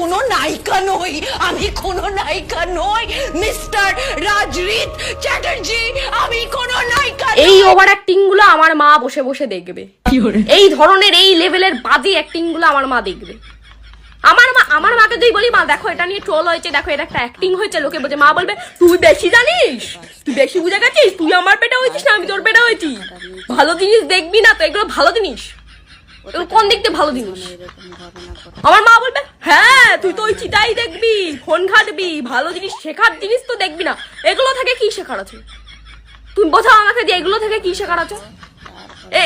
কোনো নায়িকা নই, আমি কোনো নায়িকা নই মিস্টার রাজরিত চ্যাটার্জি, আমি কোনো নায়িকা। এই ওভার অ্যাক্টিং গুলো আমার মা বসে বসে দেখবে, এই ধরনের এই লেভেলের বাজে অ্যাক্টিং গুলো আমার মা দেখবে। আমার মাকে তুই বলি মা দেখো এটা নিয়ে ট্রোল হয়েছে, দেখো এটা একটা অ্যাক্টিং হয়েছে, লোকে বলছে, মা বলবে তুই বেশি জানিস, তুই বেশি বুঝে গেছিস, তুই আমার পেটে হয়েছিস না আমি তোর পেটে হয়েছি, ভালো জিনিস দেখবি না তো, এগুলো ভালো জিনিস, এগুলো কোন দেখতে ভালো জিনিস? আমার মা বলবে হ্যাঁ তুই তো ওই চিটাই দেখবি, ফোন ঘাটবি, ভালো জিনিস শেখার জিনিস তো দেখবি না, এগুলো থেকে কি শেখার আছে? তুমি বোঝাও আমাকে যে এগুলো থেকে কি শেখার আছে?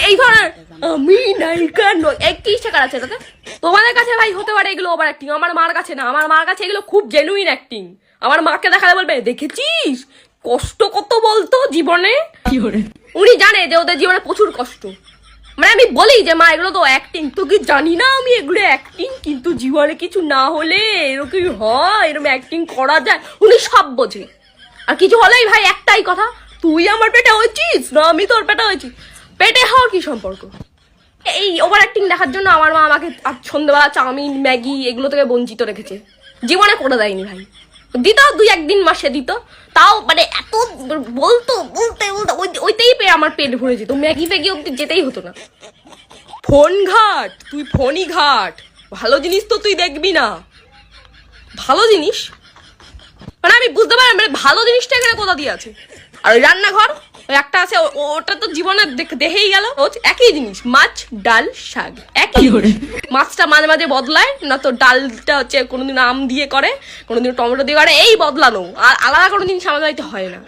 এই ধরনের আমি নায়িকা নই, কি শেখার আছে তাতে? তোমাদের কাছে ভাই হতে পারে এগুলো ওভার অ্যাক্টিং, আমার মার কাছে না, আমার মার কাছে এগুলো খুব জেনুইন অ্যাক্টিং। আমার মাকে দেখালে বলবে দেখেছিস কষ্ট কত বলতো জীবনে, উনি জানে যে ওদের জীবনে প্রচুর কষ্ট। মানে আমি বলি যে মা এগুলো তো অ্যাক্টিং, তো কি জানি না আমি এগুলো অ্যাক্টিং, কিন্তু জীবনে কিছু না হলে এরকম হয়, এরকম অ্যাক্টিং করা যায়, উনি সব বোঝে। আর কিছু হলেই ভাই একটাই কথা, তুই আমার পেটে হয়েছিস না আমি তোর পেটে হয়েছি, পেটে হওয়ার কি সম্পর্ক? এই ওভার অ্যাক্টিং দেখার জন্য আমার মা আমাকে সন্ধ্যাবেলা চাউমিন ম্যাগি এগুলো থেকে বঞ্চিত রেখেছে, জীবনে করে দেয়নি ভাই। দিত দুই একদিন মাসে দিত, তাও মানে এত বলতো, বলতে বলতে ওইতেই পেয়ে আমার পেট ভরে যেত, ম্যাগি ফ্যাগি অব্দি যেতেই হতো না। ফোন ঘাট, তুই ফোনই ঘাট, ভালো জিনিস তো তুই দেখবি না। ভালো জিনিস মানে আমি বুঝতে পারি মানে ভালো জিনিসটা এখানে কোথা দিয়ে আছে? আর ওই রান্নাঘর ওই একটা আছে, ওটা তো জীবনে দেখেই গেল, একই জিনিস, মাছ ডাল শাক একই। মাছটা মাঝে মাঝে বদলায় না, তো ডালটা হচ্ছে কোনোদিন আম দিয়ে করে, কোনোদিন টমেটো দিয়ে করে, এই বদলানো, আর আলাদা কোনো জিনিস আমাদের বাড়িতে হয় না।